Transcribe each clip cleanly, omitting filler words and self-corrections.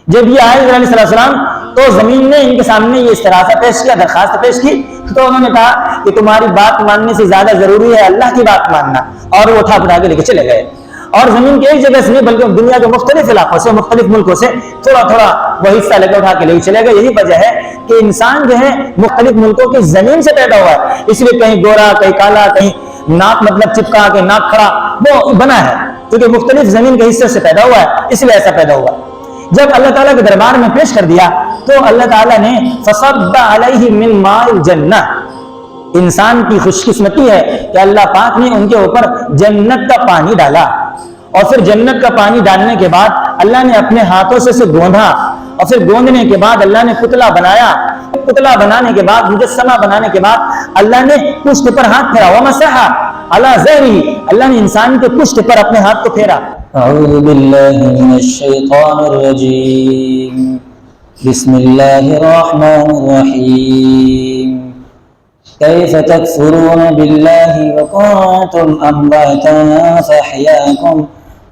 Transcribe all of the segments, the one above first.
جب یہ آئے علیہ السلام تو زمین نے ان کے سامنے یہ استغاثہ پیش کیا، درخواست پیش کی، تو انہوں نے کہا کہ تمہاری بات ماننے سے زیادہ ضروری ہے اللہ کی بات ماننا، اور وہ اٹھا کے لے کے چلے گئے۔ اور زمین کے ایک جگہ سے نہیں بلکہ دنیا کے مختلف علاقوں سے، مختلف ملکوں سے تھوڑا تھوڑا وہ حصہ لے کے اٹھا کے لے کے چلے گئے۔ یہی وجہ ہے کہ انسان جو ہے مختلف ملکوں کی زمین سے پیدا ہوا ہے، اس لیے کہیں گورا، کہیں کالا، کہیں ناک مطلب چپکا کے ناک کھڑا وہ بنا ہے، کیونکہ مختلف زمین کے حصے سے پیدا ہوا ہے، اس لیے ایسا پیدا ہوا۔ جب اللہ تعالیٰ کے دربار میں پیش کر دیا تو اللہ تعالیٰ نے فصب علیہ من ماء الجنہ، انسان کی خوش قسمتی ہے کہ اللہ پاک نے ان کے اوپر جنت کا پانی ڈالا، اور پھر جنت کا پانی ڈالنے کے بعد اللہ نے اپنے ہاتھوں سے گوندھا، اور پھر گوندنے کے بعد اللہ نے پتلا بنایا، پتلا بنانے کے بعد مجسمہ بنانے کے بعد اللہ نے پشت پر ہاتھ پھیرا، ومسح علی ظہرہ، اللہ نے انسان کے پشت پر اپنے ہاتھ کو پھیرا۔ اعوذ باللہ من الشیطان الرجیم، بسم اللہ الرحمن الرحیم، کیف تکفرون باللہ وکنتم امواتا فاحیاکم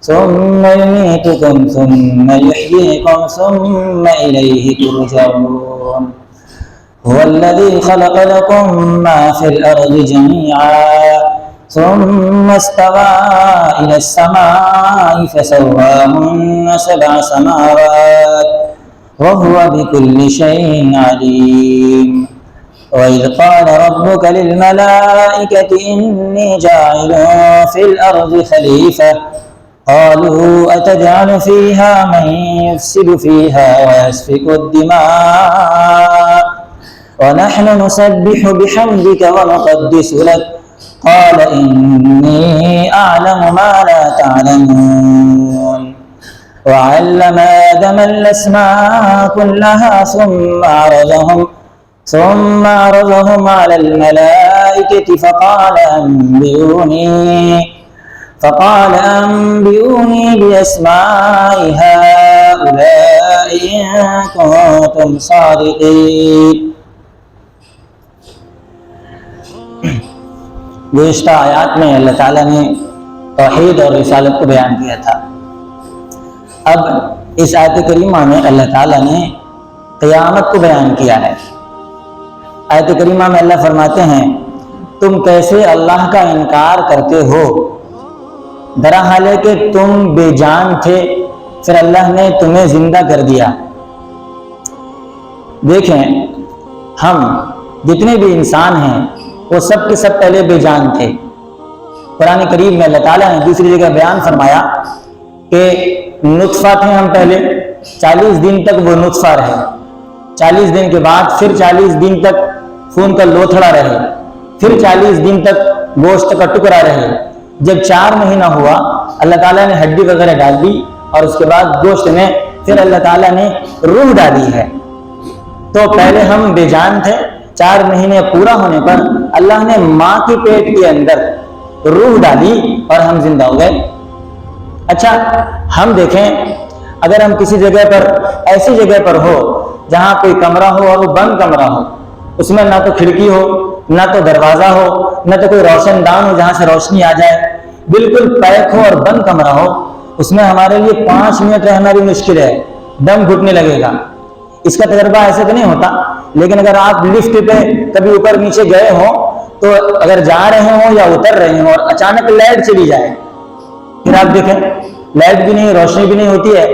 ثم یمیتکم ثم یحییکم ثم الیہ ترجعون، هو الذی خلق لکم ما فی الارض جمیعا ثم استوى إلى السماء فسواهن 7 سماوات وهو بكل شيء عليم، وإذ قال ربك للملائكة إني جاعل في الأرض خليفة قالوا أتجعل فيها من يفسد فيها ويسفك الدماء ونحن نسبح بحمدك ونقدس لك قال إني أعلم ما لا تعلمون، وعلم آدم الأسماء كلها ثم عرضهم على الملائكة فقال أنبئوني بأسماء هؤلاء إن كنتم صادقين۔ گزشتہ آیات میں اللہ تعالیٰ نے توحید اور رسالت کو بیان کیا تھا۔ اب اس آیت کریمہ میں اللہ تعالیٰ نے قیامت کو بیان کیا ہے۔ آیت کریمہ میں اللہ فرماتے ہیں تم کیسے اللہ کا انکار کرتے ہو، درحال ہے کہ تم بے جان تھے، پھر اللہ نے تمہیں زندہ کر دیا۔ دیکھیں، ہم جتنے بھی انسان ہیں وہ سب کے سب پہلے بے جان تھے۔ قرآن کریم میں اللہ تعالیٰ نے دوسری جگہ بیان فرمایا کہ نطفہ تھے ہم پہلے، 40 دن تک وہ نطفہ رہے، 40 دن کے بعد پھر 40 دن تک خون کا لوتھڑا رہے، پھر 40 دن تک گوشت کا ٹکڑا رہے۔ جب 4 مہینہ ہوا اللہ تعالیٰ نے ہڈی وغیرہ ڈال دی، اور اس کے بعد گوشت میں پھر اللہ تعالیٰ نے روح ڈالی ہے۔ تو پہلے ہم بے جان تھے، 4 مہینے پورا ہونے پر اللہ نے ماں کی پیٹ کے اندر روح ڈالی اور ہم زندہ ہو گئے۔ اچھا، ہم دیکھیں، اگر ہم کسی جگہ پر، ایسی جگہ پر ہو جہاں کوئی کمرہ ہو اور وہ بند کمرہ ہو، اس میں نہ تو کھڑکی ہو، نہ تو دروازہ ہہو، نہ تو کوئی روشن دان ہو جہاں سے روشنی آ جائے، بالکل پیک ہو اور بند کمرہ ہو، اس میں ہمارے لیے 5 منٹ رہنا بھی مشکل ہے، دم گھٹنے لگے گا۔ اس کا تجربہ ایسے تو نہیں ہوتا، لیکن اگر آپ لفٹ پہ کبھی اوپر نیچے گئے ہوں تو اگر جا رہے ہوں یا اتر رہے ہوں اور اچانک لائٹ چلی جائے، پھر آپ دیکھیں لائٹ بھی نہیں، روشنی بھی نہیں ہوتی ہے،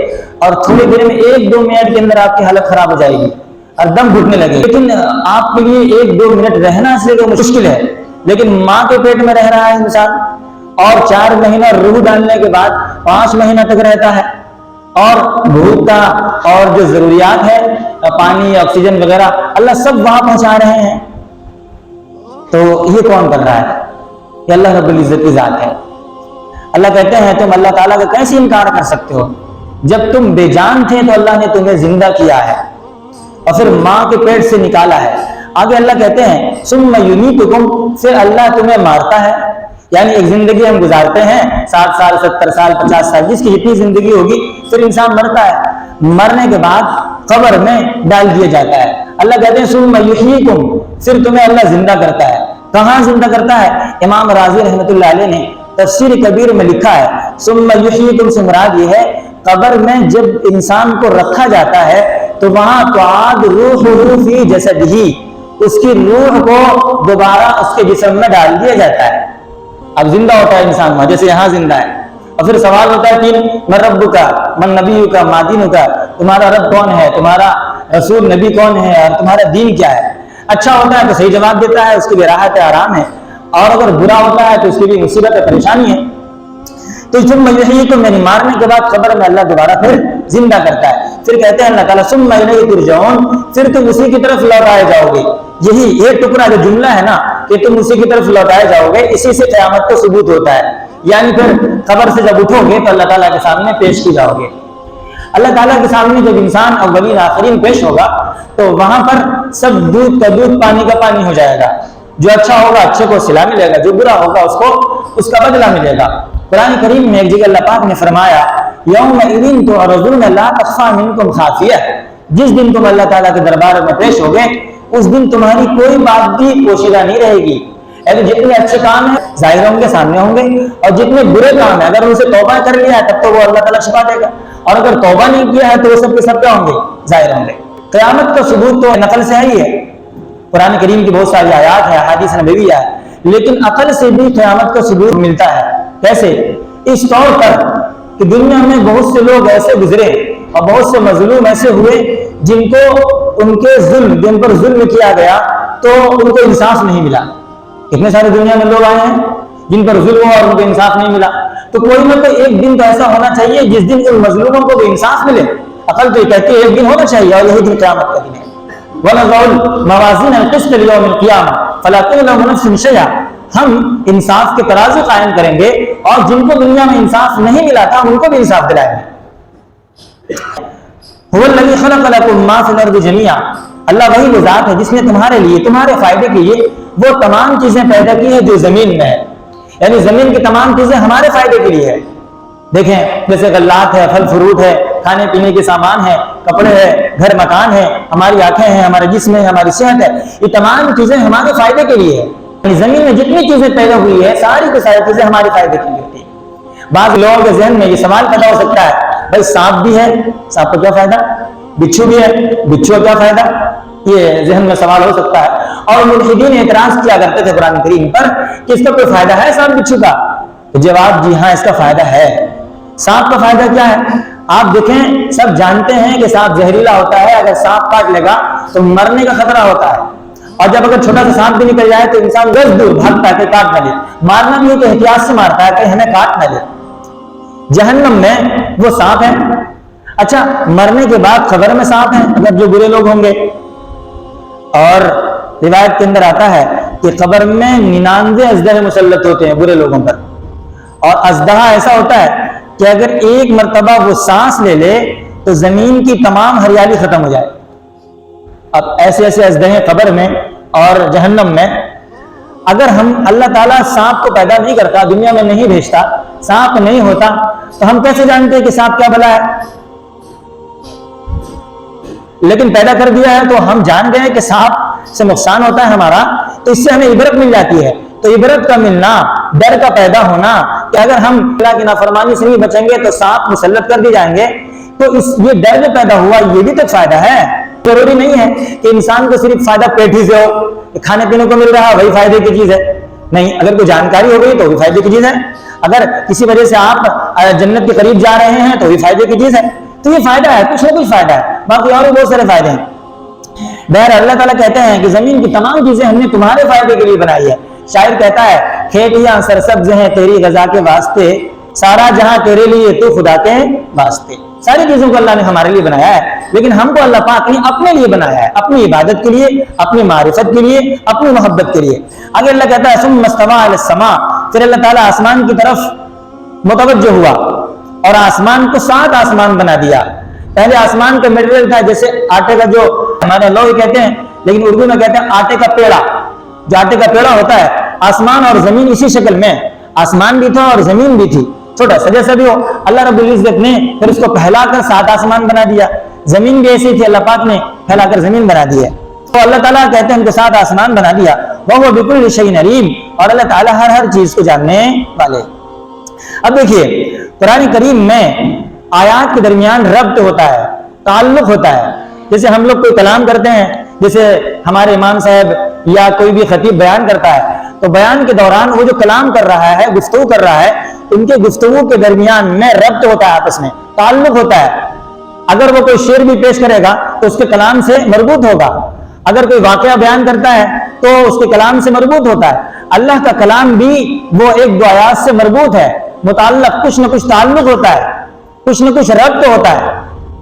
اور تھوڑی دیر میں 1-2 منٹ کے اندر آپ کی حالت خراب ہو جائے گی اور دم گھٹنے لگے گا۔ لیکن آپ کے لیے 1-2 منٹ رہنا سے تو مشکل ہے، لیکن ماں کے پیٹ میں رہ رہا ہے انسان، اور 4 مہینہ روح ڈالنے کے بعد 5 مہینہ تک رہتا ہے، اور بھوک کا اور جو ضروریات ہے پانی، آکسیجن وغیرہ اللہ سب وہاں پہنچا رہے ہیں۔ تو یہ کون کر رہا ہے؟ یہ اللہ رب العزت کی ذات ہے۔ اللہ کہتے ہیں تم اللہ تعالیٰ کا کیسے انکار کر سکتے ہو؟ جب تم بے جان تھے تو اللہ نے تمہیں زندہ کیا ہے اور پھر ماں کے پیٹ سے نکالا ہے۔ آگے اللہ کہتے ہیں ثم یمیتکم، پھر اللہ تمہیں مارتا ہے۔ یعنی ایک زندگی ہم گزارتے ہیں 60 سال 70 سال 50 سال، جس کی جتنی زندگی ہوگی، پھر انسان مرتا ہے، مرنے کے بعد قبر میں ڈال دیا جاتا ہے۔ اللہ کہتے ہیں ثم یحییکم، پھر تمہیں اللہ زندہ کرتا ہے۔ کہاں زندہ کرتا ہے؟ امام راضی رحمۃ اللہ علیہ نے تفسیر کبیر میں لکھا ہے ثم یحییکم سے مراد یہ ہے قبر میں جب انسان کو رکھا جاتا ہے تو وہاں تعاد روح فی جسدہ، اس کی روح کو دوبارہ اس کے جسم میں ڈال دیا جاتا ہے. اب زندہ ہوتا ہے انسان وہاں، جیسے یہاں زندہ ہے، اور پھر سوال ہوتا ہے کہ من ربک من نبیک ما دینک، تمہارا رب کون ہے، تمہارا رسول نبی کون ہے، اور تمہارا دین کیا ہے. اچھا ہوتا ہے تو صحیح جواب دیتا ہے، اس کے لیے راحت ہے، آرام ہے، اور اگر برا ہوتا ہے تو اس کے لیے مصیبت ہے، پریشانی ہے. تو ثم یحییکم، یعنی مارنے کے بعد قبر میں اللہ دوبارہ پھر زندہ کرتا ہے. پھر کہتے ہیں اللہ تعالیٰ ثم الیہ ترجعون، پھر تم اسی کی طرف لوٹائے جاؤ گے. یہی ایک ٹکڑا جو جملہ ہے نا کہ تم اسی کی طرف لوٹائے جاؤ گے، اسی سے قیامت کا ثبوت ہوتا ہے. یعنی پھر قبر سے جب اٹھو گے تو اللہ تعالیٰ کے سامنے پیش کی جاؤ گے. اللہ تعالیٰ کے سامنے جب انسان اولین آخرین پیش ہوگا تو وہاں پر سب دودھ کا دودھ پانی کا پانی ہو جائے گا. جو اچھا ہوگا اچھے کو صلہ ملے گا، جو برا ہوگا اس کو اس کا بدلہ ملے گا. قرآن کریم میں ایک جگہ اللہ پاک نے فرمایا یومئذ تعرضون لا تخفی منکم خافیہ، جس دن تم اللہ تعالیٰ کے دربار میں پیش ہوگے اس دن تمہاری کوئی بات بھی پوشیدہ نہیں رہے گی. یعنی جتنے اچھے کام ہیں ظاہر ہوں گے، سامنے ہوں گے، اور جتنے برے کام ہیں اگر ان سے توبہ کر لیا ہے تب تو وہ اللہ تعالیٰ چھپا دے گا، اور اگر توبہ نہیں کیا ہے تو وہ سب کے سب کیا ہوں گے، ظاہر ہوں گے. قیامت کا ثبوت تو نقل سے ہی ہے، قرآن کریم کی بہت ساری آیات ہیں، احادیث نبویہ ہے، لیکن عقل سے بھی قیامت کا ثبوت ملتا ہے. کیسے؟ اس طور پر کہ دنیا میں بہت سے لوگ ایسے گزرے اور بہت سے مظلوم ایسے ہوئے جن کو ان کے ظلم، جن پر ظلم کیا گیا تو ان کو انصاف نہیں ملا. اتنے سارے دنیا میں لوگ آئے ہیں جن پر ظلم ہوا اور ان کو انصاف نہیں ملا. تو کوئی نہ کوئی ایک دن تو ایسا ہونا چاہیے جس دن ان مظلوموں کو بھی انصاف ملے. عقل تو یہ کہتی ہے ایک دن ہونا چاہیے، اور یہی دن قیامت کا دن ہے. وَنَضَعُ الْمَوَازِينَ الْقِسْطَ لِيَوْمِ الْقِيَامَةِ فَلَا تُظْلَمُ نَفْسٌ شَيْئًا، ہم انصاف کے ترازو قائم کریں گے اور جن کو دنیا میں انصاف نہیں ملا تھا ان کو بھی انصاف دلائیں گے. هُوَ الَّذِي خَلَقَ لَكُم مَّا فِي الْأَرْضِ جَمِيعًا، اللہ وہی وہ ذات ہے جس نے تمہارے لیے، تمہارے فائدے کے لیے وہ تمام چیزیں پیدا کی ہیں جو زمین میں ہے. یعنی زمین کی تمام چیزیں ہمارے فائدے کے لیے ہے. دیکھیں جیسے غلات ہے، پھل فروٹ ہے، کھانے پینے کے سامان ہے، کپڑے ہے، گھر مکان ہے، ہماری آنکھیں ہیں، ہمارا جسم ہے، ہماری صحت ہے، یہ تمام چیزیں ہمارے فائدے کے لیے ہے. زمین میں جتنی چیزیں پیدا ہوئی ہے ساری کی ساری چیزیں ہمارے فائدے کے لیے ہوتی ہیں. بعض لوگوں کے ذہن میں یہ سوال پیدا ہو سکتا ہے بھائی سانپ بھی ہے، سانپ کا کیا فائدہ، بچھو بھی ہے، بچھو کا کیا فائدہ، یہ ذہن میں سوال ہو سکتا ہے. اور ملحدین اعتراض کیا کرتے تھے قرآن کریم پر کہ اس کا کوئی فائدہ ہے سانپ بچھو کا. جواب جی ہاں اس کا فائدہ ہے. سانپ کا فائدہ کیا ہے؟ آپ دیکھیں سب جانتے ہیں کہ سانپ زہریلا ہوتا ہے، اگر سانپ کاٹ لے گا تو مرنے کا خطرہ ہوتا ہے، اور جب اگر چھوٹا سا سانپ بھی نکل جائے تو انسان گز دور بھاگتا ہے کہ کاٹ نہ لے. مارنا بھی ہے تو احتیاط سے مارتا ہے کہ ہمیں کاٹ نہ لے. جہنم میں وہ سانپ ہے. اچھا مرنے کے بعد قبر میں سانپ ہے اگر جو برے لوگ ہوں گے. اور روایت کے اندر آتا ہے کہ قبر میں 99 اژدہے مسلط ہوتے ہیں برے لوگوں پر، اور اژدہا ایسا ہوتا ہے کہ اگر ایک مرتبہ وہ سانس لے لے تو زمین کی تمام ہریالی ختم ہو جائے. اب ایسے ایسے اژدہے قبر میں اور جہنم میں. اگر ہم اللہ تعالیٰ سانپ کو پیدا نہیں کرتا، دنیا میں نہیں بھیجتا، سانپ نہیں ہوتا، تو ہم کیسے جانتے کہ سانپ کیا بلا ہے؟ لیکن پیدا کر دیا ہے تو ہم جان گئے کہ سانپ سے نقصان ہوتا ہے ہمارا، تو اس سے ہمیں عبرت مل جاتی ہے. تو عبرت کا ملنا، ڈر کا پیدا ہونا کہ اگر ہم اللہ کی نافرمانی سے نہیں بچیں گے تو سانپ مسلط کر دی جائیں گے، تو یہ ڈر جو پیدا ہوا یہ بھی تو فائدہ ہے. ضروری نہیں ہے کہ انسان کو صرف فائدہ پیٹ ہی سے ہو، کھانے پینے کو مل رہا وہی فائدے کی چیز ہے. نہیں، اگر کوئی جانکاری ہو گئی تو بھی فائدے کی چیز ہے. اگر کسی وجہ سے آپ جنت کے قریب جا رہے ہیں تو بھی فائدے کی چیز ہے. تو یہ فائدہ ہے، کچھ نہ کچھ فائدہ ہے، باقی اور بھی بہت سارے فائدے ہیں. بہر اللہ تعالیٰ کہتے ہیں کہ زمین کی تمام چیزیں ہم نے تمہارے فائدے کے لیے بنائی ہے. شاعر کہتا ہے کھیتیاں سرسبز ہیں تیری غذا کے واسطے، سارا جہاں تیرے لیے تو خدا کے واسطے. ساری چیزوں کو اللہ نے ہمارے لیے بنایا ہے، لیکن ہم کو اللہ پاک نے اپنے لیے بنایا ہے، اپنی عبادت کے لیے، اپنی معرفت کے لیے، اپنی محبت کے لیے. آگے اللہ کہتا ہے ثم استوى الى السماء، پھر اللہ تعالیٰ آسمان کی طرف متوجہ ہوا اور آسمان کو 7 آسمان بنا دیا. پہلے آسمان کا میٹیریل تھا جیسے آٹے کا، جو ہمارے لوگ کہتے ہیں لیکن اردو میں کہتے ہیں آٹے کا پیڑا. جو آٹے کا پیڑا ہوتا ہے، آسمان اور زمین اسی شکل میں، آسمان بھی تھا اور زمین بھی تھی، چھوٹا سا جیسا بھی ہو. اللہ رب العزت نے پھر اس کو پھیلا کر 7 آسمان بنا دیا. زمین بھی ایسی تھی، اللہ پاک نے پھیلا کر زمین بنا دی ہے. تو اللہ تعالیٰ کہتے ہیں ان کو 7 آسمان بنا دیا. وَهُوَ بِكُلِّ شَيْءٍ عَلِيمٌ، اور اللہ تعالیٰ ہر چیز کو جاننے والے. اب دیکھیے قرآن کریم میں آیات کے درمیان ربط ہوتا ہے، تعلق ہوتا ہے. جیسے ہم لوگ کوئی کلام کرتے ہیں، جیسے ہمارے امام صاحب یا کوئی بھی خطیب بیان کرتا ہے، تو بیان کے دوران وہ جو کلام کر رہا ہے، گفتگو کر رہا ہے، ان کے گفتگو کے درمیان میں ربط ہوتا ہے، آپس میں تعلق ہوتا ہے. اگر وہ کوئی شعر بھی پیش کرے گا تو اس کے کلام سے مربوط ہوگا، اگر کوئی واقعہ بیان کرتا ہے تو اس کے کلام سے مربوط ہوتا ہے. اللہ کا کلام بھی وہ ایک دو آیات سے مربوط ہے، متعلق، کچھ نہ کچھ تعلق ہوتا ہے، کچھ نہ کچھ ربط ہوتا ہے.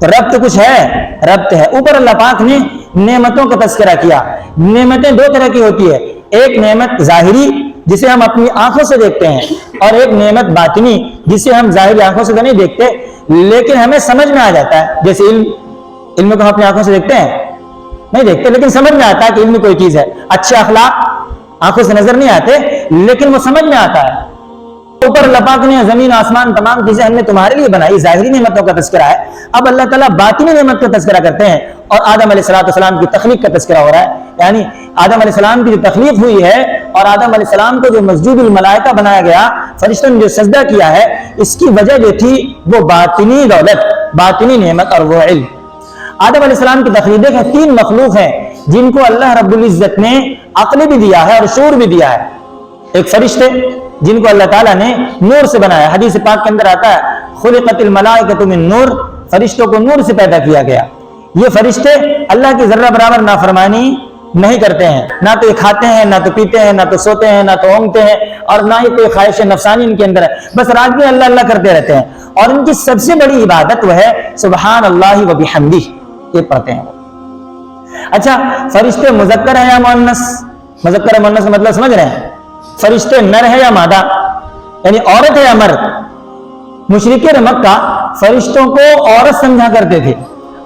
تو ربط کچھ ہے، ربط ہے. اوپر اللہ پاک نے نعمتوں کا تذکرہ کیا. نعمتیں دو طرح کی ہوتی ہے، ایک نعمت ظاہری جسے ہم اپنی آنکھوں سے دیکھتے ہیں، اور ایک نعمت باطنی جسے ہم ظاہری آنکھوں سے تو نہیں دیکھتے لیکن ہمیں سمجھ میں آ جاتا ہے. جیسے علم کو ہم اپنی آنکھوں سے دیکھتے ہیں نہیں دیکھتے، لیکن سمجھ میں آتا ہے کہ علم کوئی چیز ہے. اچھے اخلاق آنکھوں سے نظر نہیں آتے لیکن وہ سمجھ میں آتا ہے. اوپر اللہ پاک نے زمین آسمان تمام چیزیں ہم نے تمہارے لیے بنائی، ظاہری نعمتوں کا تذکرہ ہے. اب اللہ تعالیٰ باطنی نعمت کا تذکرہ کرتے ہیں، اور آدم علیہ السلام کی تخلیق کا تذکرہ ہو رہا ہے. یعنی آدم علیہ السلام کی جو تخلیق ہوئی ہے اور آدم علیہ السلام کو جو مسجود الملائکہ بنایا گیا، فرشتوں نے جو سجدہ کیا ہے، اس کی وجہ جو تھی وہ باطنی دولت، باطنی نعمت اور وہ علم. آدم علیہ السلام کی تخلیق ہے. 3 مخلوق ہیں جن کو اللہ رب العزت نے عقل بھی دیا ہے اور شعور بھی دیا ہے. ایک فرشتے جن کو اللہ تعالیٰ نے نور سے بنایا. حدیث پاک کے اندر آتا ہے خلقت الملائکۃ من نور، فرشتوں کو نور سے پیدا کیا گیا. یہ فرشتے اللہ کی ذرہ برابر نافرمانی نہیں کرتے ہیں، نہ تو یہ کھاتے ہیں، نہ تو پیتے ہیں، نہ تو سوتے ہیں، نہ تو اونگتے ہیں، اور نہ ہی کوئی خواہش نفسانی ان کے اندر ہے. بس رات میں اللہ اللہ کرتے رہتے ہیں. اور ان کی سب سے بڑی عبادت وہ ہے سبحان اللہ و بحمدہ، یہ پڑھتے ہیں وہ. اچھا، فرشتے مذکر ہیں یا مؤنث؟ مذکر مؤنث کا مطلب سمجھ رہے ہیں؟ فرشتے نر ہے یا مادہ، یعنی عورت ہے یا مرد؟ مشرکین مکہ فرشتوں کو عورت سمجھا کرتے تھے.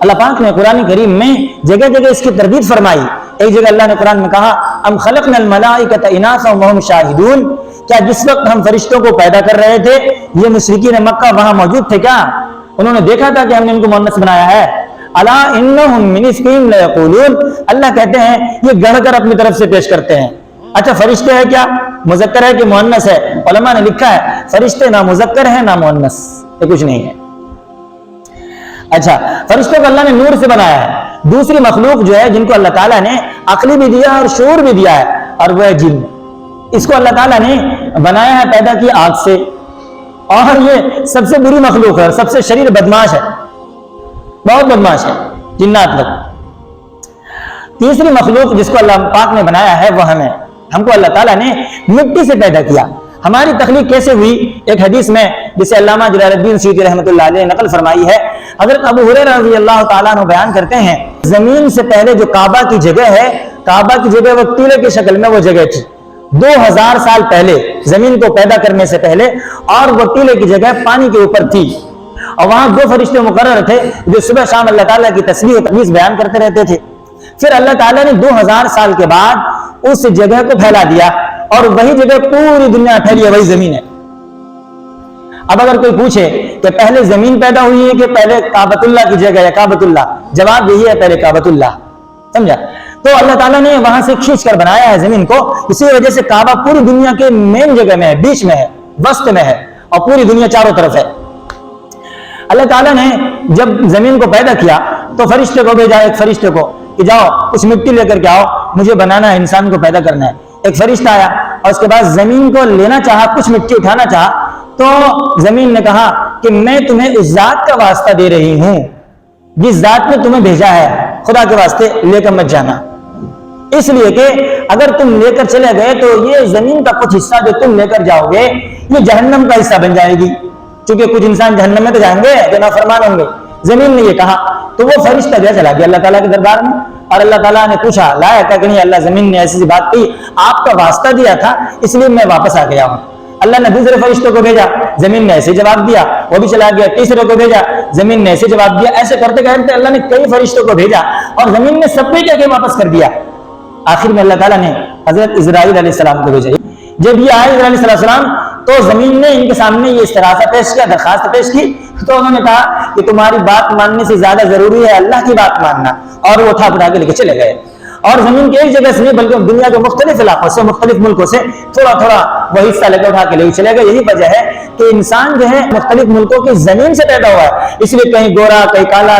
اللہ پاک نے قرآن کریم میں جگہ جگہ اس کی تردید فرمائی. ایک جگہ اللہ نے قرآن میں کہا ام خلقنا الملائکۃ اناثا وهم شاہدون، کیا جس وقت ہم فرشتوں کو پیدا کر رہے تھے یہ مشرکین مکہ وہاں موجود تھے کیا؟ انہوں نے دیکھا تھا کہ ہم نے ان کو مؤنث بنایا ہے؟ الا انہم من افکہم لیقولون، اللہ کہتے ہیں یہ گڑھ کر اپنی طرف سے پیش کرتے ہیں. اچھا، فرشتے ہے کیا؟ مذکر ہے کہ مؤنث ہے؟ علماء نے لکھا ہے فرشتے نہ مذکر ہے نہ مؤنث، یہ کچھ نہیں ہے. اچھا، فرشتوں کو اللہ نے نور سے بنایا ہے. دوسری مخلوق جو ہے جن کو اللہ تعالیٰ نے عقل بھی دیا اور شعور بھی دیا ہے، اور وہ ہے جن. اس کو اللہ تعالیٰ نے بنایا ہے، پیدا کیا آگ سے، اور یہ سب سے بری مخلوق ہے اور سب سے شریر بدماش ہے، بہت بدماش ہے جنات لوگ. تیسری مخلوق جس کو اللہ پاک نے بنایا ہے وہ ہم کو اللہ تعالیٰ نے مٹی سے پیدا کیا. ہماری تخلیق کیسے ہوئی؟ ایک حدیث میں جسے علامہ جلال الدین سیوطی رحمۃ اللہ علیہ نقل فرمائی ہے، حضرت ابو ہریرہ رضی اللہ تعالیٰ عنہ بیان کرتے ہیں زمین سے پہلے جو کعبہ کی جگہ ہے، کعبہ کی جگہ وہ ٹیلے کی شکل میں وہ جگہ تھی 2000 سال پہلے، زمین کو پیدا کرنے سے پہلے، اور وہ ٹیلے کی جگہ پانی کے اوپر تھی. اور وہاں 2 فرشتے مقرر تھے جو صبح شام اللہ تعالیٰ کی تسبیح و تقدیس بیان کرتے رہتے تھے. پھر اللہ تعالیٰ نے 2000 سال کے بعد اس جگہ کو پھیلا دیا، اور وہی جگہ پوری دنیا پھیلی ہے، وہی زمین ہے. اب اگر کوئی پوچھے کہ پہلے زمین پیدا ہوئی ہے کہ پہلے کعبۃ اللہ کی جگہ یا کعبۃ اللہ، جواب یہی ہے پہلے کعبۃ اللہ. سمجھا؟ تو اللہ تعالیٰ نے وہاں سے کھینچ کر بنایا ہے زمین کو، اسی وجہ سے کعبہ پوری دنیا کے مین جگہ میں ہے، بیچ میں ہے، وسط میں ہے، اور پوری دنیا چاروں طرف ہے. اللہ تعالیٰ نے جب زمین کو پیدا کیا تو فرشتے کو بھیجا، ایک فرشتے کو کہ جاؤ کچھ مٹی لے کر کے آؤ، مجھے بنانا ہے، انسان کو پیدا کرنا ہے. ایک فرشتہ آیا اور اس کے بعد زمین کو لینا چاہا، کچھ مٹی اٹھانا چاہا، تو زمین نے کہا کہ میں تمہیں اس ذات کا واسطہ دے رہی ہوں جس ذات نے تمہیں بھیجا ہے، خدا کے واسطے لے کر مت جانا. اس لیے کہ اگر تم لے کر چلے گئے تو یہ زمین کا کچھ حصہ جو تم لے کر جاؤ گے یہ جہنم کا حصہ بن جائے گی، چونکہ کچھ انسان جہنم میں تو جائیں گے جو نافرمان ہوں گے. زمین نے یہ کہا تو وہ فرشتہ جو چلا گیا اللہ تعالیٰ کے دربار میں، اور اللہ تعالیٰ نے پوچھا لایا کہ نہیں اللہ زمین نے ایسی بات کی، آپ کا واسطہ دیا تھا اس لیے میں واپس آ گیا ہوں. اللہ نے دوسرے فرشتوں کو بھیجا، زمین نے ایسے جواب دیا، وہ بھی چلا گیا. تیسرے کو بھیجا، زمین نے ایسے جواب دیا. ایسے کرتے کرتے اللہ نے کئی فرشتوں کو بھیجا اور زمین نے سب کو کہہ کے واپس کر دیا. آخر میں اللہ تعالیٰ نے حضرت اسرائیل علیہ السلام کو بھیجا. جب یہ آئے اسرائیل علیہ السلام تو زمین نے ان کے سامنے یہ استغاثہ پیش کیا، درخواست پیش کی، تو انہوں نے کہا کہ تمہاری بات ماننے سے زیادہ ضروری ہے اللہ کی بات ماننا، اور وہ اٹھا پٹھا کے لے کے چلے گئے. اور زمین کے ایک جگہ سے نہیں بلکہ دنیا کے مختلف علاقوں سے مختلف ملکوں سے تھوڑا تھوڑا وہ حصہ لے کے اٹھا کے لے چلے گا. یہی وجہ ہے کہ انسان جو ہے مختلف ملکوں کی زمین سے پیدا ہوا ہے, اس لیے کہیں گورا کہیں کالا,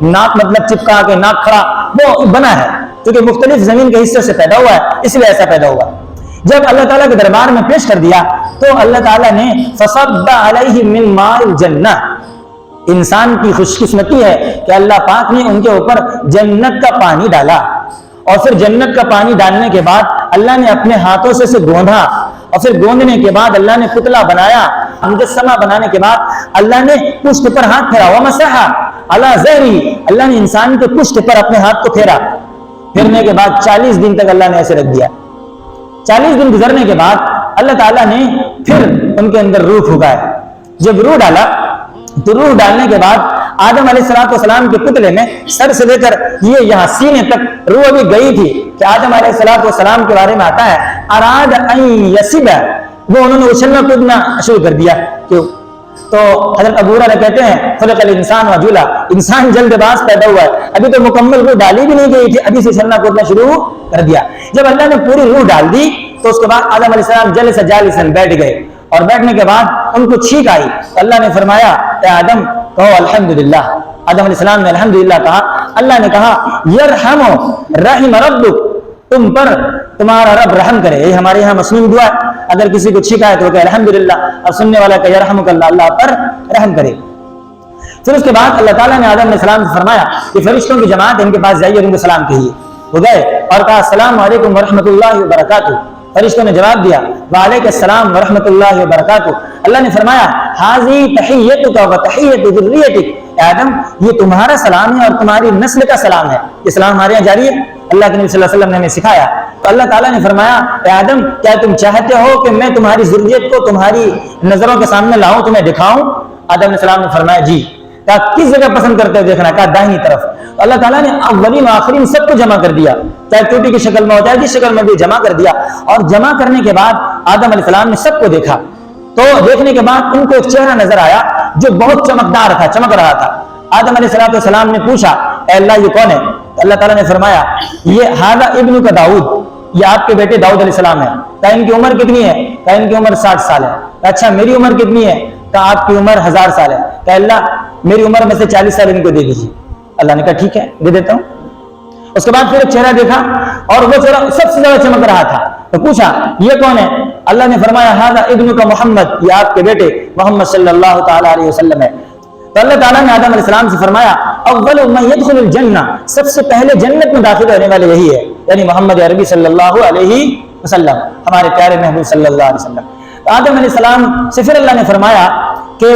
ناک مطلب چپکا کے ناک کھڑا وہ بنا ہے کیونکہ مختلف زمین کے حصے سے پیدا ہوا ہے, اس لیے ایسا پیدا ہوا. جب اللہ تعالیٰ کے دربار میں پیش کر دیا تو اللہ تعالیٰ نے فصب علیہ من ماء الجنہ, انسان کی خوش قسمتی ہے کہ اللہ پاک نے ان کے اوپر جنت کا پانی ڈالا, اور پھر جنت کا پانی ڈالنے کے بعد اللہ نے اپنے ہاتھوں سے اسے گوندھا, اور پھر گوندنے کے بعد اللہ نے پتلا بنایا, مجسمہ بنانے کے بعد اللہ نے پشت پر ہاتھ پھیرا, ومسح علی ظہری, اللہ نے انسان کے پشت پر اپنے ہاتھ کو پھیرا. پھرنے کے بعد 40 دن تک اللہ نے ایسے رکھ دیا. 40 دن گزرنے کے بعد اللہ تعالیٰ نے پھر ان کے اندر روح پھونکا. جب روح ڈالا تو روح ڈالنے کے بعد آدم علیہ السلام کے پتلے میں سر سے لے کر یہ یہاں سینے تک روح ابھی گئی تھی کہ آدم علیہ السلام کے بارے میں آتا ہے اراد ان یسب, وہ انہوں نے اچھلنا کودنا شروع کر دیا. کیوں؟ تو حضرت ابو ہریرہ کہتے ہیں خلق الانسان وجولا, انسان جلد باز پیدا ہوا ہے, ابھی تو مکمل روح ڈالی بھی نہیں گئی تھی, ابھی سے اچھلنا کودنا شروع کر دیا. جب اللہ نے پوری روح ڈال دی تو اس کے بعد آدم علیہ السلام جلس جالسا بیٹھ گئے, اور بیٹھنے کے بعد ان کو چھینک آئی تو اللہ نے فرمایا اے آدم کہو الحمدللہ. آدم علیہ السلام نے الحمدللہ کہا. اللہ نے کہا یرحم رحم ربک, تم پر تمہارا رب رحم کرے. یہ ہمارے یہاں مسنون دعا ہے, اگر کسی کو چھینک آئے تو کہ الحمدللہ, اور سننے والا کہ یرحمک اللہ, اللہ پر رحم کرے. پھر اس کے بعد اللہ تعالیٰ نے آدم علیہ السلام سے فرمایا کہ فرشتوں کی جماعت ان کے پاس جائیے اور ان کو سلام کہیے. وہ گئے اور کہا السلام علیکم ورحمۃ اللہ وبرکاتہ. فرشتوں نے جواب دیا وعلیکم السلام ورحمۃ اللہ وبرکاتہ. اللہ نے فرمایا ھذی تحیتک و تحیت ذریتک, آدم یہ تمہارا سلام ہے اور تمہاری نسل کا سلام ہے. یہ سلام ہمارے یہاں جاری ہے, اللہ کے نبی صلی اللہ علیہ وسلم نے ہمیں سکھایا. تو اللہ تعالیٰ نے فرمایا اے آدم کیا تم چاہتے ہو کہ میں تمہاری ذریت کو تمہاری نظروں کے سامنے لاؤں, تمہیں دکھاؤں؟ آدم علیہ السلام نے فرمایا جی. کہا کس جگہ پسند کرتے ہو دیکھنا؟ کہا داہنی طرف. تو اللہ تعالیٰ نے اولین و آخرین سب کو جمع کر دیا, چاہے چوٹی کی شکل میں ہو چاہے جس شکل میں بھی جمع کر دیا. اور جمع کرنے کے بعد آدم علیہ السلام نے سب کو دیکھا. تو دیکھنے کے بعد ان کو ایک چہرہ نظر آیا جو بہت چمکدار تھا, چمک رہا تھا. آدم علیہ السلام نے پوچھا اے اللہ یہ کون ہے؟ تو اللہ تعالیٰ نے فرمایا یہ ھذا ابن کا داؤد, یہ آپ کے بیٹے داؤد علیہ السلام ہے. کہا ان کی عمر کتنی ہے؟ کہا ان کی عمر 60 سال ہے. کہا اچھا میری عمر کتنی ہے؟ کہا آپ کی عمر 1000 سال ہے. کہا اللہ میری عمر میں سے 40 سال ان کو دے دیجیے. اللہ نے کہا ٹھیک ہے دے دیتا ہوں. اس کے بعد پھر ایک چہرہ دیکھا اور وہ چہرہ سب سے زیادہ چمک رہا تھا. تو پوچھا یہ کون ہے؟ اللہ نے فرمایا ھذا ابن کا محمد, یہ آپ کے بیٹے محمد صلی اللہ تعالی علیہ وسلم ہے. تو اللہ تعالیٰ نے آدم علیہ السلام سے فرمایا اول من يدخل الجنہ, سب سے پہلے جنت میں داخل ہونے والے یہی ہے, یعنی محمد عربی صلی اللہ علیہ وسلم, ہمارے پیارے محبوب صلی اللہ علیہ وسلم. تو آدم علیہ السلام سے پھر اللہ نے فرمایا کہ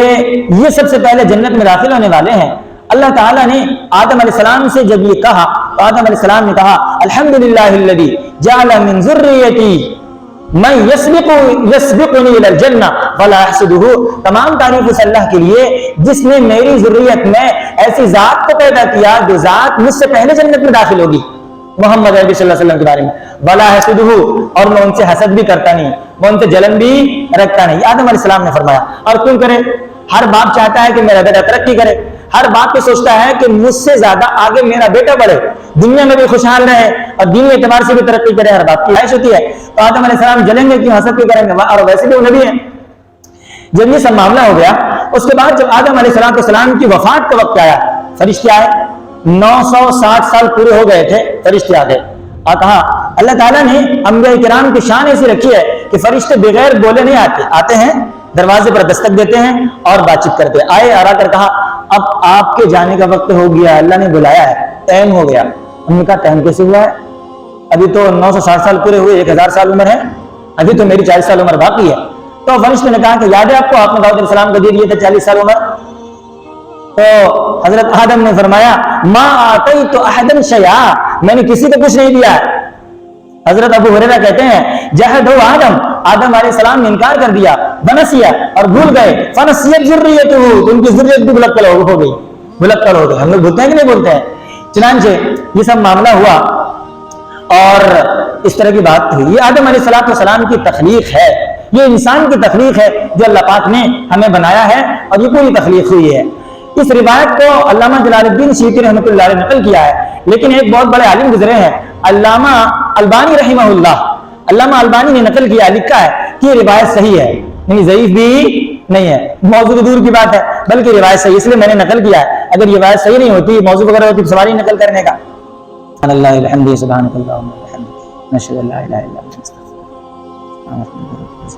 یہ سب سے پہلے جنت میں داخل ہونے والے ہیں. اللہ تعالیٰ نے آدم علیہ السلام سے جب یہ کہا تو آدم علیہ السلام نے کہا الحمدللہ الذی جعل من ذریتی من یسبقنی الی الجنہ ولا احسدہ, تمام تعریف اس اللہ کے لیے جس نے میری ذریت میں ایسی ذات کو پیدا کیا جو ذات مجھ سے پہلے جنت میں داخل ہوگی, محمد عربی صلی اللہ علیہ وسلم کے بارے میں. ولا احسدہ, اور میں ان سے حسد بھی کرتا نہیں, میں ان سے جلن بھی رکھتا نہیں. آدم علیہ السلام نے فرمایا. اور کیوں کرے؟ ہر باپ چاہتا ہے کہ میرا بیٹا ترقی کرے, ہر باپ یہ سوچتا ہے کہ مجھ سے زیادہ آگے میرا بیٹا بڑھے, دنیا میں بھی خوشحال رہے اور دینی اعتبار سے بھی ترقی کرے, ہر باپ کی خواہش ہوتی ہے. تو آدم علیہ السلام جلیں گے کیوں, حسد کیوں کریں گے, اور ویسے بھی وہ نبی ہیں. جب یہ سب معاملہ ہو گیا اس کے بعد جب آدم علیہ السلام کی وفات کا وقت آیا, فرشتے آئے, 960 سال پورے ہو گئے تھے, فرشتے آ گئے. اور کہا اللہ تعالیٰ نے انبیاء کرام کی شان ایسی رکھی ہے کہ فرشتے بغیر بولے نہیں آتے ہیں, دروازے پر دستک دیتے ہیں اور بات چیت کرتے ہیں. آئے اور آ کر کہا اب آپ کے جانے کا وقت ہو گیا, اللہ نے بلایا ہے, ٹائم ہو گیا. انہوں نے کہا ٹائم کیسے ہوا ہے؟ ابھی تو 960 سال پورے ہوئے, 1000 سال عمر ہے, ابھی تو میری 40 سال عمر باقی ہے. تو فرشتے نے کہا کہ یاد ہے آپ کو آپ نے داؤد علیہ السلام کو دے دیے تھے 40 سال عمر. تو حضرت آدم نے فرمایا ما آتیت احدا شیئا, میں نے کسی کو کچھ نہیں دیا. حضرت ابو ہریرہ کہتے ہیں جہدہ آدم علیہ السلام نے انکار کر دیا, بنسیا اور بھول گئے, فنسیت ذریتہ, ان کی ذریت بھی بلکل ہو گئی, بلکل ہو گئی. ہم لوگ بولتے ہیں کہ نہیں بولتے ہیں؟ چنانچہ یہ سب معاملہ ہوا اور اس طرح کی بات ہوئی. یہ آدم علیہ السلام کی تخلیق ہے, یہ انسان کی تخلیق ہے جو اللہ پاک نے ہمیں بنایا ہے, اور یہ پوری تخلیق ہوئی ہے. اس روایت کو علامہ جلال الدین سیوطی رحمۃ اللہ علیہ نقل کیا ہے، لیکن ایک بہت بڑے عالم گزرے ہیں علامہ البانی رحمہ اللہ، علامہ البانی نے نقل کیا، لکھا ہے کہ یہ روایت صحیح ہے، نہیں ضعیف بھی نہیں ہے، موضوع تو دور کی بات ہے بلکہ روایت صحیح، اس لیے میں نے نقل کیا ہے۔ اگر یہ روایت صحیح نہیں ہوتی، موضوع وغیرہ ہوتی تو سوال ہی نقل کرنے کا۔ اللہ الحمد سبحانک اللہم و بحمدک نشہد ان لا الہ الا انت نستغفرک۔